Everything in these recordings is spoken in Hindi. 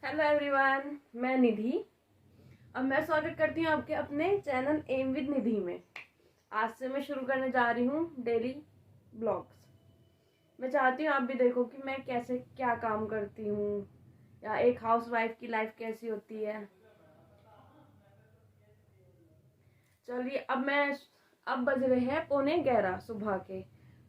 हेलो एवरीवन, मैं निधि। अब मैं स्वागत करती हूँ आपके अपने चैनल एम विद निधि में। आज से मैं शुरू करने जा रही हूँ डेली ब्लॉग्स। मैं चाहती हूँ आप भी देखो कि मैं कैसे क्या काम करती हूँ या एक हाउसवाइफ की लाइफ कैसी होती है। चलिए अब बज रहे हैं 11:15 सुबह के।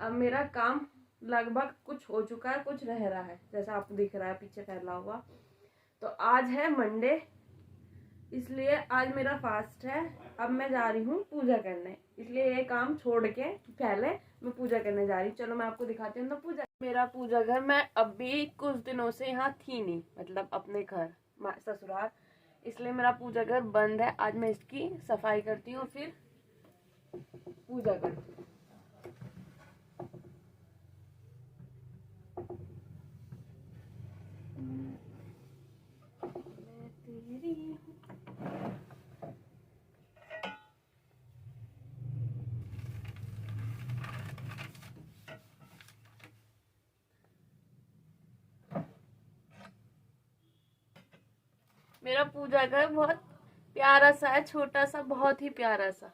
अब मेरा काम लगभग कुछ हो चुका है, कुछ रह रहा है जैसा आपको दिख रहा है पीछे फैला हुआ। तो आज है मंडे, इसलिए आज मेरा फास्ट है। अब मैं जा रही हूँ पूजा करने, इसलिए ये काम छोड़ के पहले मैं पूजा करने जा रही हूँ। चलो मैं आपको दिखाती हूँ। तो पूजा मेरा पूजा घर, मैं अभी कुछ दिनों से यहाँ थी नहीं, मतलब अपने घर ससुराल, इसलिए मेरा पूजा घर बंद है। आज मैं इसकी सफाई करती हूँ, फिर पूजा करती हूँ। मैं तेरी मेरा पूजा घर बहुत प्यारा सा है, छोटा सा, बहुत ही प्यारा सा।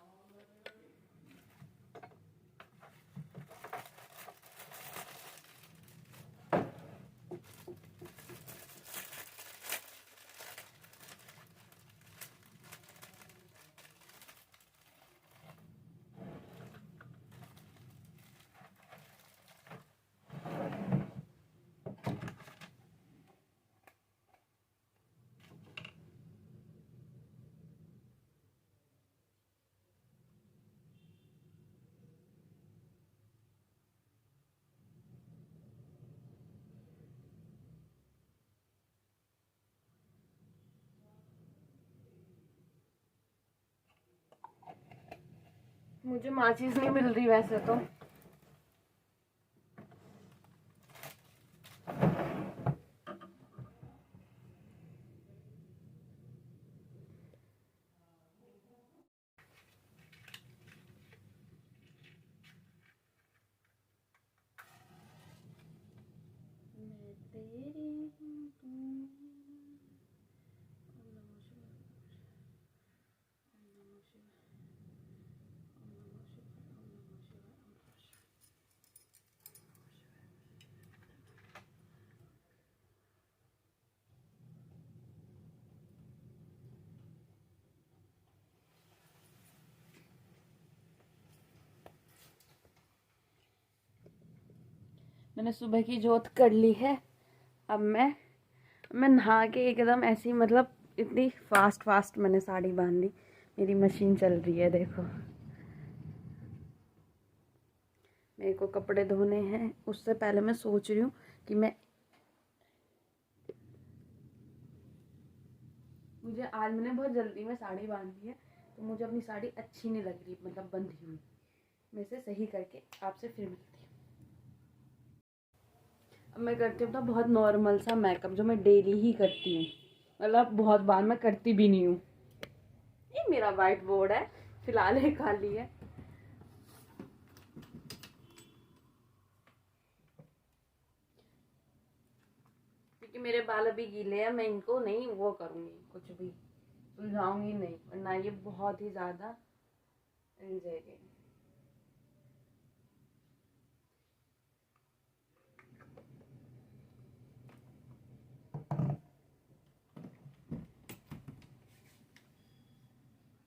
मुझे माचिस नहीं मिल रही वैसे तो। मैं तेरी हूँ, तू मेरा। ओम नमः शिवाय, ओम नमः शिवाय, ओम नमः शिवाय, ओम नमः शिवाय, ओम नमः शिवाय। मैंने सुबह की जोत कर ली है। अब मैं नहा के एकदम ऐसी, मतलब इतनी फास्ट फास्ट मैंने साड़ी बांध ली। मेरी मशीन चल रही है, देखो। मेरे को कपड़े धोने हैं, उससे पहले मैं सोच रही हूँ कि मुझे आज मैंने बहुत जल्दी में साड़ी बांध ली है, तो मुझे अपनी साड़ी अच्छी नहीं लग रही, मतलब बंधी हुई। मैं इसे सही करके आपसे फिर मिलती हूँ। अब मैं करती हूँ तो बहुत नॉर्मल सा मेकअप, जो मैं डेली ही करती हूँ, मतलब बहुत बार मैं करती भी नहीं हूँ। ये मेरा वाइट बोर्ड है, फिलहाल ये खाली है। क्योंकि मेरे बाल अभी गीले हैं, मैं इनको नहीं वो करूँगी, कुछ भी सुलझाऊंगी नहीं, वरना ये बहुत ही ज़्यादा रिंजेगी।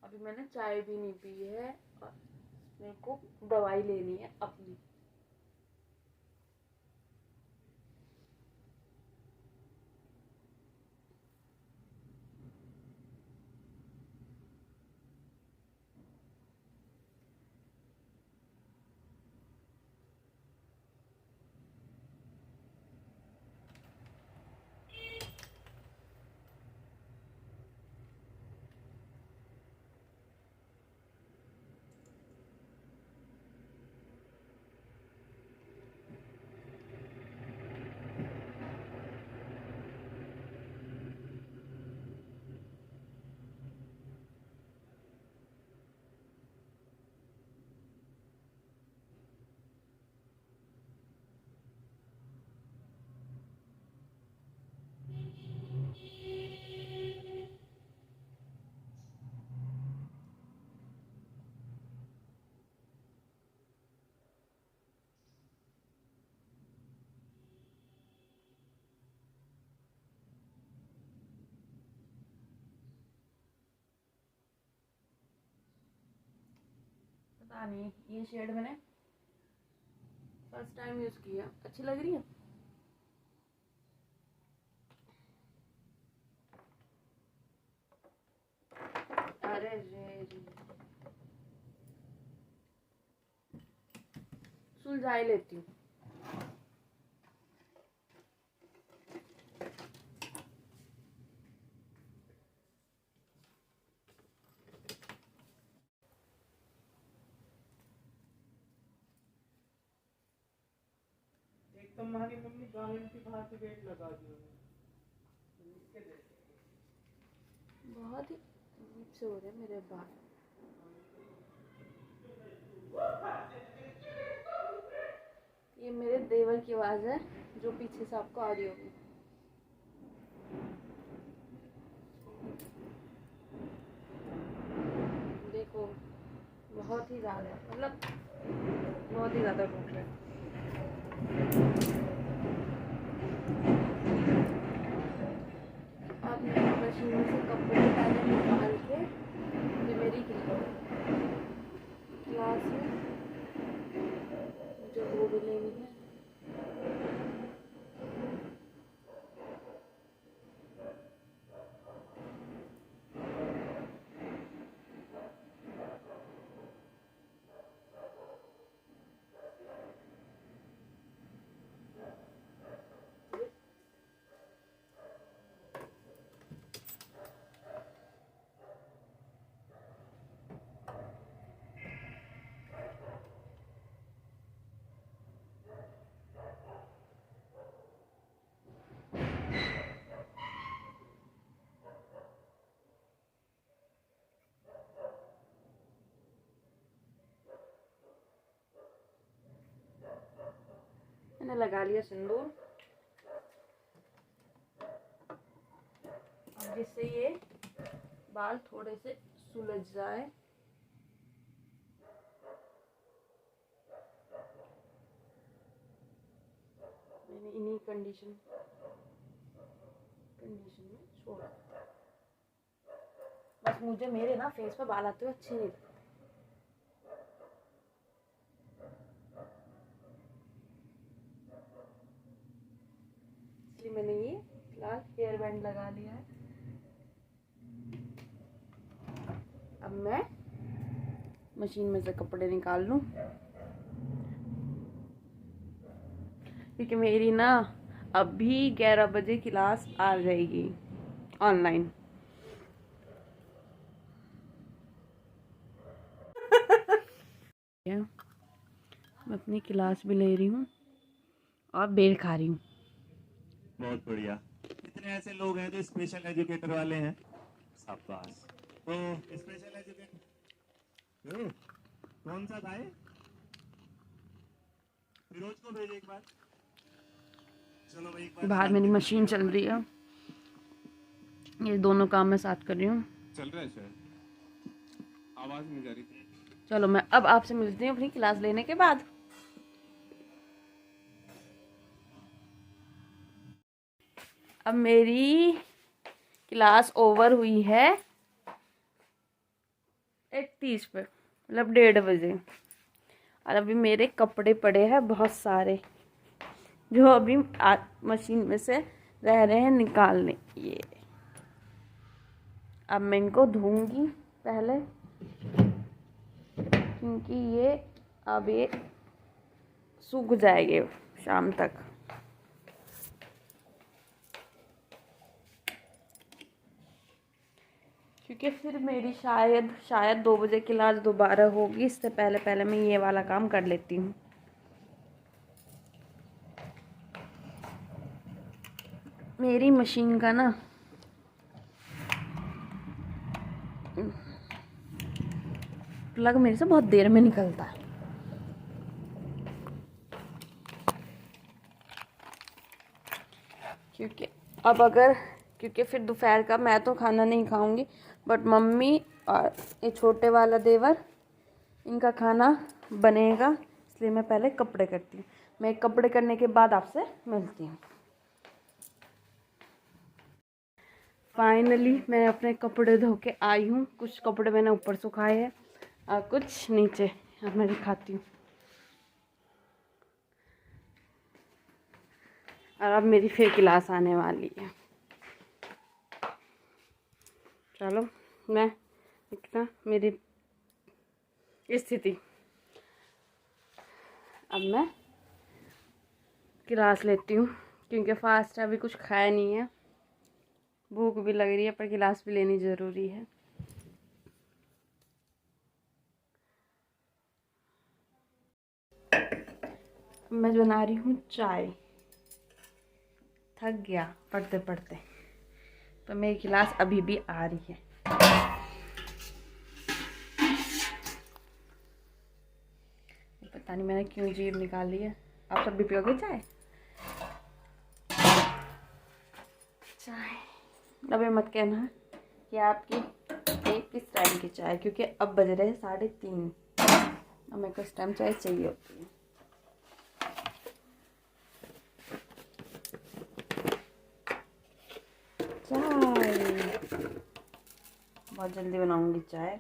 अभी मैंने चाय भी नहीं पी है, और मेरे को दवाई लेनी है अपनी। पता नहीं, ये शेड मैंने फर्स्ट टाइम यूज किया। अच्छी लग रही है। अरे रे सुलझा लेती हूँ। तो हमारी मम्मी गारंटी बाहर से गेट लगा दी बहुत ही अजीब से हो रहे हैं मेरे बाल। ये मेरे देवर की आवाज है जो पीछे से आपको आ रही होगी। देखो बहुत ही ज्यादा, मतलब बहुत ही ज्यादा टूट रहा है। अब मैं मशीन में से कपड़े पहले निकाल के, ये मेरी क्लास है मुझे वो भी लेनी है। मैंने लगा लिया सिंदूर। अब जिससे ये बाल थोड़े से सुलझ जाए। मैंने इन्हीं कंडीशन में छोड़ा। बस मुझे मेरे ना फेस पे बाल आते हुए अच्छे नहीं लगते। इसलिए मैंने ये फिलहाल हेयर बैंड लगा लिया है। अब मैं मशीन में से कपड़े निकाल लूं, क्योंकि मेरी ना अभी 11 बजे क्लास आ जाएगी ऑनलाइन। मैं अपनी क्लास भी ले रही हूँ और बेल खा रही हूँ। बहुत बढ़िया। इतने ऐसे लोग हैं जो स्पेशल एजुकेटर वाले हैं। शाबाश। तो स्पेशल एजुकेटर कौन सा था? फिरोज को भेज एक बार। चलो भाई एक बार बाहर मेरी मशीन चल रही है, ये दोनों काम मैं साथ कर रही हूँ। चल रहा है सर, आवाज नहीं जा रही थी। चलो मैं अब आपसे मिलती हूँ अपनी क्लास लेने के बाद। अब मेरी क्लास ओवर हुई है 1:30 पे, मतलब 1:30 बजे। और अभी मेरे कपड़े पड़े हैं बहुत सारे, जो अभी मशीन में से रह रहे हैं निकालने। ये अब मैं इनको धोऊंगी पहले, क्योंकि ये अब ये सूख जाएंगे शाम तक। क्योंकि फिर मेरी शायद 2 बजे क्लास दोबारा होगी। इससे पहले मैं ये वाला काम कर लेती हूँ। मेरी मशीन का ना प्लग मेरे से बहुत देर में निकलता है। क्योंकि फिर दोपहर का मैं तो खाना नहीं खाऊंगी, बट मम्मी और ये छोटे वाला देवर, इनका खाना बनेगा। इसलिए मैं पहले कपड़े करती हूँ। मैं कपड़े करने के बाद आपसे मिलती हूँ। फाइनली मैं अपने कपड़े धो के आई हूँ। कुछ कपड़े मैंने ऊपर सुखाए हैं और कुछ नीचे अब मैं दिखाती हूँ। और अब मेरी फिर क्लास आने वाली है। चलो मैं इतना मेरी स्थिति, अब मैं क्लास लेती हूँ क्योंकि फास्ट अभी कुछ खाया नहीं है, भूख भी लग रही है, पर क्लास भी लेनी ज़रूरी है। मैं बना रही हूँ चाय, थक गया पढ़ते पढ़ते, तो मेरी क्लास अभी भी आ रही है। पता नहीं मैंने क्यों जीभ निकाली है। आप सब भी पियोगे चाय? चाय अबे मत कहना कि आपकी एक किस टाइम की चाय, क्योंकि अब बज रहे हैं 3:30 और मेरे को इस टाइम चाय चाहिए होती है। चाय बहुत जल्दी बनाऊंगी चाय।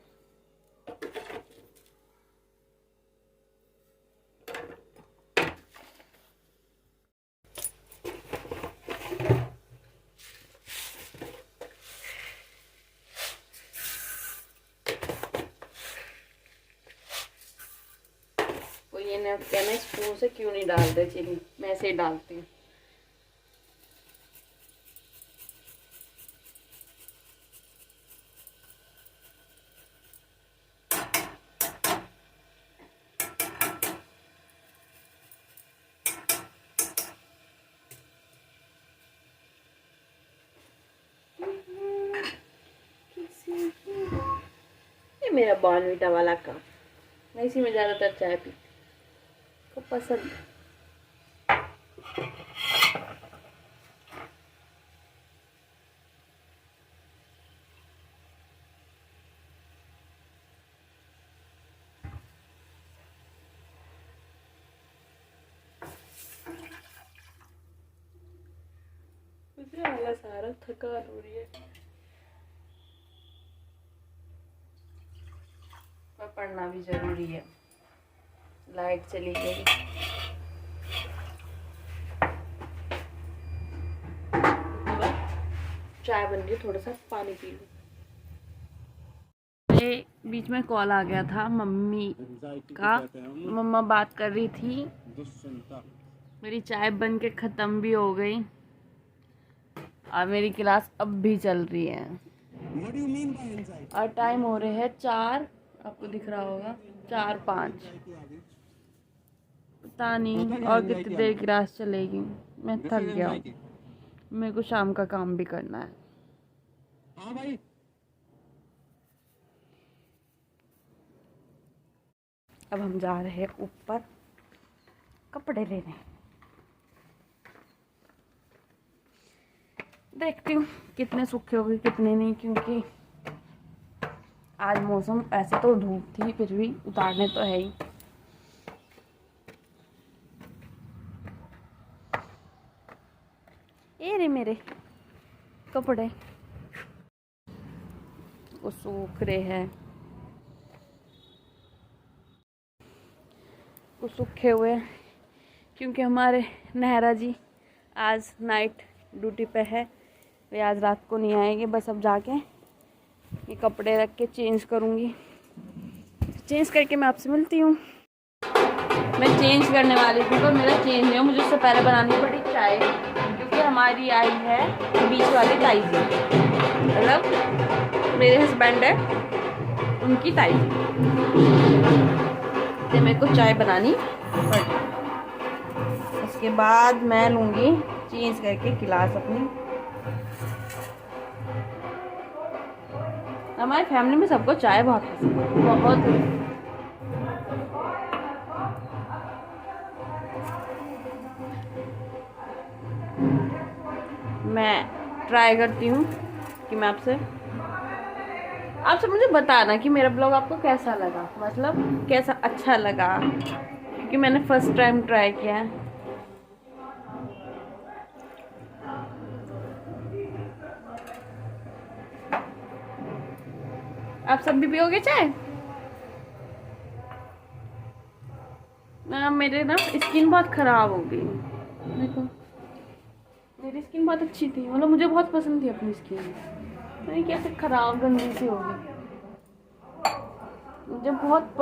ये ना कहना स्पून से क्यों नहीं डाल रहे चीनी, मैं ऐसे ही डालती हूँ। ये मेरा बॉर्नवीटा वाला कप, मैं इसी में ज़्यादातर चाय पीती को पसंद है। मुझे वाला सारा थकान हो रही है, पर पढ़ना भी जरूरी है। लाइट चली गई, चाय बन रही, थोड़ा सा पानी पी लूं। बीच में कॉल आ गया था मम्मी का, मम्मा बात कर रही थी, मेरी चाय बन के ख़त्म भी हो गई और मेरी क्लास अब भी चल रही है। और टाइम हो रहे हैं 4, आपको दिख रहा होगा 4:05, पता नहीं और कितनी देर क्लास चलेगी। मैं थक गया हूँ, मेरे को शाम का काम भी करना है। हाँ भाई। अब हम जा रहे हैं ऊपर कपड़े लेने, देखती हूँ कितने सूखे हो गए कितने नहीं, क्योंकि आज मौसम ऐसे तो धूप थी, फिर भी उतारने तो है ही। ये रे मेरे कपड़े वो सूख रहे हैं, वो सूखे हुए हैं, क्योंकि हमारे नहरा जी आज नाइट ड्यूटी पे है, वे आज रात को नहीं आएंगे। बस अब जाके ये कपड़े रख के चेंज करूँगी, चेंज करके मैं आपसे मिलती हूँ। मैं चेंज करने वाली थी पर मेरा चेंज नहीं हो, मुझे उससे पहले बनानी पड़ी चाय, क्योंकि हमारी आई है बीच वाली ताई जी, मतलब मेरे हस्बैंड है उनकी ताई जी, तो मेरे को चाय बनानी पड़ी। उसके बाद मैं लूँगी चेंज करके क्लास अपनी। हमारी फैमिली में सबको चाय बहुत पसंद है, बहुत। मैं ट्राई करती हूँ कि मैं आप सब मुझे बताना कि मेरा ब्लॉग आपको कैसा लगा, मतलब कैसा अच्छा लगा, क्योंकि मैंने फर्स्ट टाइम ट्राई किया है। आप सब भी पियोगे चाय? मेरे ना स्किन बहुत ख़राब हो गई। देखो मेरी स्किन बहुत अच्छी थी, मतलब मुझे बहुत पसंद थी अपनी स्किन, मेरी कैसे ख़राब गंदी सी हो गई। मुझे बहुत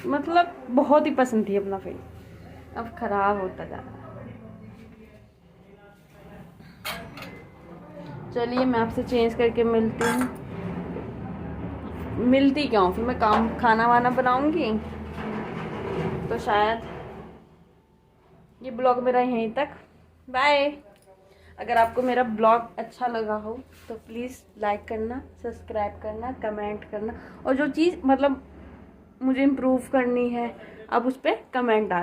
मतलब बहुत ही पसंद थी अपना फेस, अब ख़राब होता जा रहा है। चलिए मैं आपसे चेंज करके मिलती हूँ। मिलती क्यों, फिर मैं खाना वाना बनाऊंगी, तो शायद ये ब्लॉग मेरा यहीं तक। बाय। अगर आपको मेरा ब्लॉग अच्छा लगा हो तो प्लीज़ लाइक करना, सब्सक्राइब करना, कमेंट करना, और जो चीज़ मतलब मुझे इम्प्रूव करनी है आप उस पर कमेंट डाल